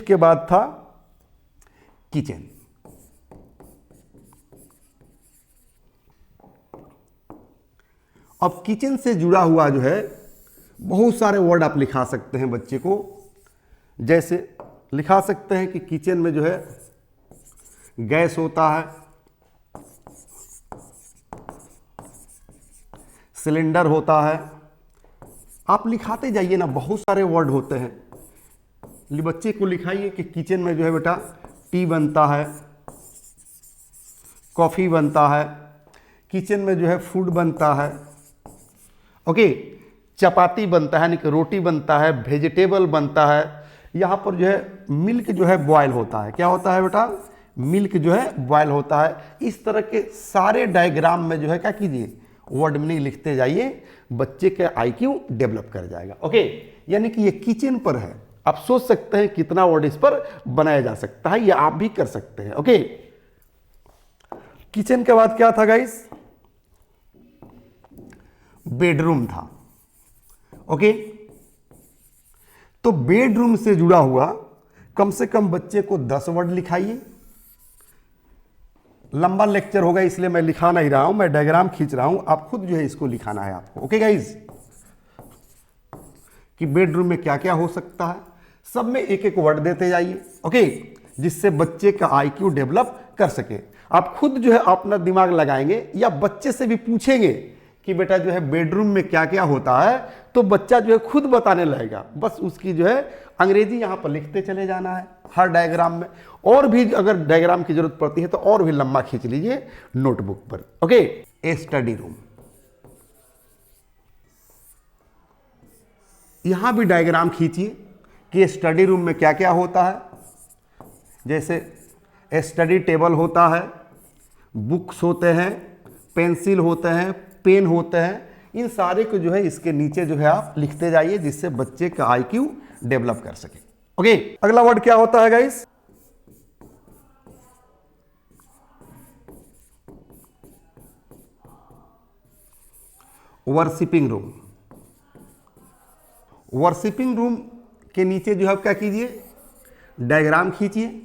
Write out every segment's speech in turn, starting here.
उसके बाद था किचन। अब किचन से जुड़ा हुआ जो है बहुत सारे वर्ड आप लिखा सकते हैं बच्चे को। जैसे लिखा सकते हैं कि किचन में जो है गैस होता है, सिलेंडर होता है। आप लिखाते जाइए ना, बहुत सारे वर्ड होते हैं। बच्चे को लिखाइए कि किचन में जो है बेटा टी बनता है, कॉफ़ी बनता है, किचन में जो है फूड बनता है, ओके, चपाती बनता है यानी कि रोटी बनता है, वेजिटेबल बनता है, यहाँ पर जो है मिल्क जो है बॉयल होता है। क्या होता है बेटा? मिल्क जो है बॉयल होता है। इस तरह के सारे डायग्राम में जो है क्या कीजिए, वर्ड मीनिंग लिखते जाइए, बच्चे का आईक्यू डेवलप कर जाएगा। ओके, यानी कि ये किचन पर है। आप सोच सकते हैं कितना वर्ड इस पर बनाया जा सकता है, ये आप भी कर सकते हैं। ओके, किचन के बाद क्या था गाइस? बेडरूम था। ओके, तो बेडरूम से जुड़ा हुआ कम से कम बच्चे को 10 वर्ड लिखाइए। लंबा लेक्चर होगा इसलिए मैं लिखा नहीं रहा हूं, मैं डायग्राम खींच रहा हूं, आप खुद जो है इसको लिखाना है आपको। ओके गाइज, कि बेडरूम में क्या क्या हो सकता है, सब में एक एक वर्ड देते जाइए। ओके, जिससे बच्चे का आईक्यू डेवलप कर सके। आप खुद जो है अपना दिमाग लगाएंगे या बच्चे से भी पूछेंगे कि बेटा जो है बेडरूम में क्या क्या होता है, तो बच्चा जो है खुद बताने लगेगा। बस उसकी जो है अंग्रेजी यहाँ पर लिखते चले जाना है हर डायग्राम में। और भी अगर डायग्राम की जरूरत पड़ती है तो और भी लंबा खींच लीजिए नोटबुक पर। ओके, ए स्टडी रूम, यहां भी डायग्राम खींचिए कि स्टडी रूम में क्या क्या होता है। जैसे स्टडी टेबल होता है, बुक्स होते हैं, पेंसिल होते हैं, पेन होते हैं। इन सारे को जो है इसके नीचे जो है आप लिखते जाइए, जिससे बच्चे का आईक्यू डेवलप कर सके। ओके, अगला वर्ड क्या होता है guys? Worshipping room. Worshipping room के नीचे जो है क्या कीजिए, डायग्राम खींचिए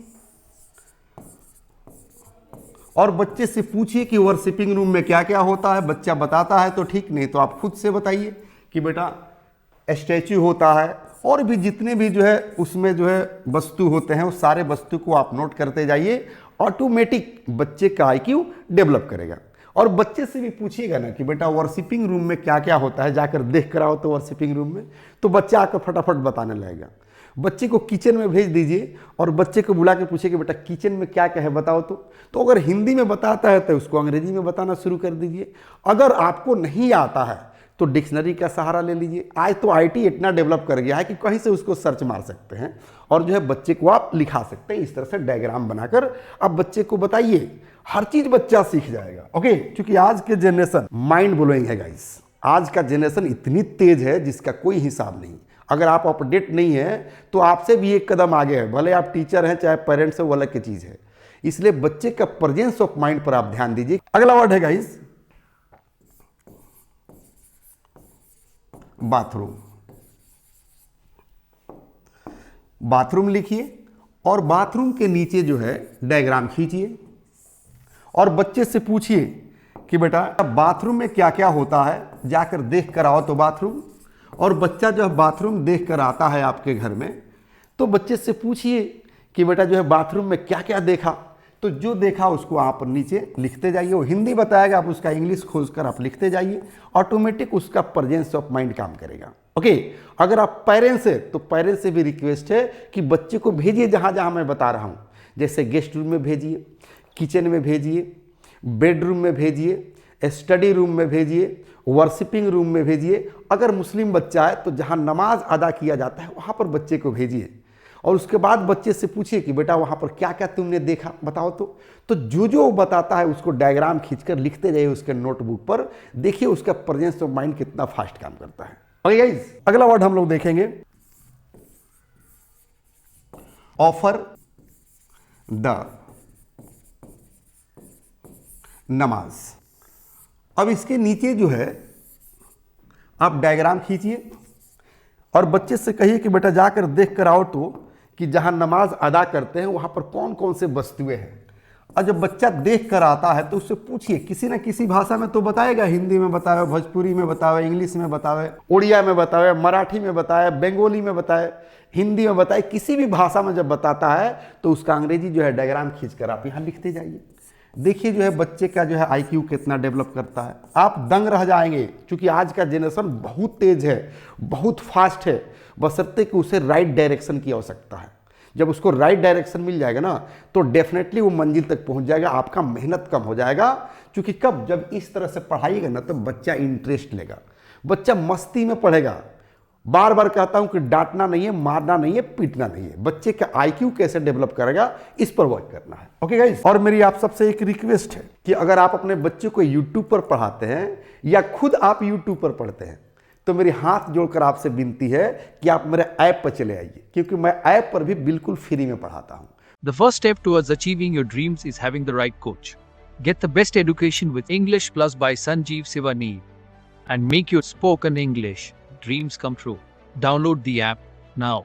और बच्चे से पूछिए कि वर्शिपिंग रूम में क्या क्या होता है। बच्चा बताता है तो ठीक, नहीं तो आप खुद से बताइए कि बेटा स्टैचू होता है, और भी जितने भी जो है उसमें जो है वस्तु होते हैं, उस सारे वस्तु को आप नोट करते जाइए। ऑटोमेटिक बच्चे का आईक्यू डेवलप करेगा। और बच्चे से भी पूछिएगा ना कि बेटा वर्शिपिंग रूम में क्या क्या होता है, जाकर देख कर आओ तो वर्शिपिंग रूम में, तो बच्चा आकर फटाफट बताने लगेगा। बच्चे को किचन में भेज दीजिए और बच्चे को बुला के पूछिए कि बेटा किचन में क्या क्या है बताओ। तो अगर हिंदी में बताता है तो उसको अंग्रेजी में बताना शुरू कर दीजिए। अगर आपको नहीं आता है तो डिक्शनरी का सहारा ले लीजिए। आज तो आईटी इतना डेवलप कर गया है कि कहीं से उसको सर्च मार सकते हैं और जो है बच्चे को आप लिखा सकते हैं। इस तरह से डायग्राम बनाकर आप बच्चे को बताइए, हर चीज बच्चा सीख जाएगा। ओके, क्योंकि आज के जनरेशन माइंड ब्लोइंग है गाइस। आज का जनरेशन इतनी तेज है जिसका कोई हिसाब नहीं। अगर आप अपडेट नहीं है तो आपसे भी एक कदम आगे है, भले आप टीचर हैं चाहे पेरेंट्स हैं, वो अलग की चीज है। इसलिए बच्चे का प्रेजेंस ऑफ माइंड पर आप ध्यान दीजिए। अगला वर्ड है गाइस बाथरूम। बाथरूम लिखिए और बाथरूम के नीचे जो है डायग्राम खींचिए और बच्चे से पूछिए कि बेटा बाथरूम में क्या क्या होता है, जाकर देख कर आओ तो बाथरूम। और बच्चा जब बाथरूम देख कर आता है आपके घर में तो बच्चे से पूछिए कि बेटा जो है बाथरूम में क्या क्या देखा, तो जो देखा उसको आप नीचे लिखते जाइए। वो हिंदी बताएगा, आप उसका इंग्लिश खोजकर आप लिखते जाइए। ऑटोमेटिक उसका प्रेजेंस ऑफ माइंड काम करेगा। ओके, अगर आप पेरेंट्स है तो पेरेंट्स से भी रिक्वेस्ट है कि बच्चे को भेजिए जहां जहां मैं बता रहा हूं। जैसे गेस्ट रूम में भेजिए, किचन में भेजिए, बेडरूम में भेजिए, स्टडी रूम में भेजिए, वर्शिपिंग रूम में भेजिए। अगर मुस्लिम बच्चा है तो जहां नमाज अदा किया जाता है वहां पर बच्चे को भेजिए। और उसके बाद बच्चे से पूछिए कि बेटा वहां पर क्या क्या तुमने देखा बताओ। तो जो जो बताता है उसको डायग्राम खींचकर लिखते जाइए उसके नोटबुक पर। देखिए उसका प्रेजेंस ऑफ माइंड कितना फास्ट काम करता है। ओके गाइस, अगला वर्ड हम लोग देखेंगे ऑफर द नमाज। अब इसके नीचे जो है आप डायग्राम खींचिए और बच्चे से कहिए कि बेटा जाकर देख कर आओ तो कि जहाँ नमाज अदा करते हैं वहाँ पर कौन कौन से वस्तुएं हैं। और जब बच्चा देख कर आता है तो उससे पूछिए, किसी न किसी भाषा में तो बताएगा, हिंदी में बतावे, भोजपुरी में बतावे, इंग्लिश में बतावे, उड़िया में बतावे, मराठी में बताए, बंगाली में बताए, हिंदी में बताए, किसी भी भाषा में जब बताता है तो उसका अंग्रेजी जो है डायग्राम खींच कर आप यहाँ लिखते जाइए। देखिए जो है बच्चे का जो है IQ कितना डेवलप करता है, आप दंग रह जाएंगे। क्योंकि आज का जनरेशन बहुत तेज है, बहुत फास्ट है, बशर्ते कि उसे राइट डायरेक्शन की आवश्यकता है। जब उसको राइट डायरेक्शन मिल जाएगा ना तो डेफिनेटली वो मंजिल तक पहुंच जाएगा, आपका मेहनत कम हो जाएगा। क्योंकि कब जब इस तरह से पढ़ाइएगा ना तो बच्चा इंटरेस्ट लेगा, बच्चा मस्ती में पढ़ेगा। बार बार कहता हूं कि डांटना नहीं है, मारना नहीं है, पीटना नहीं है। बच्चे का IQ कैसे डेवलप करेगा इस पर वर्क करना है। ओके गाइस, और मेरी आप सबसे एक रिक्वेस्ट है कि अगर आप अपने बच्चे को यूट्यूब पर पढ़ाते हैं या खुद आप यूट्यूब पर पढ़ते हैं तो मेरी हाथ जोड़कर आपसे विनती है कि आप मेरे ऐप पर चले आइए, क्योंकि मैं ऐप पर भी बिल्कुल फ्री में पढ़ाता हूँ। The first step towards achieving your dreams is having the right coach. Get the best education with English Plus by Sanjeev Sivaneer and make your spoken English dreams come true. Download the app now.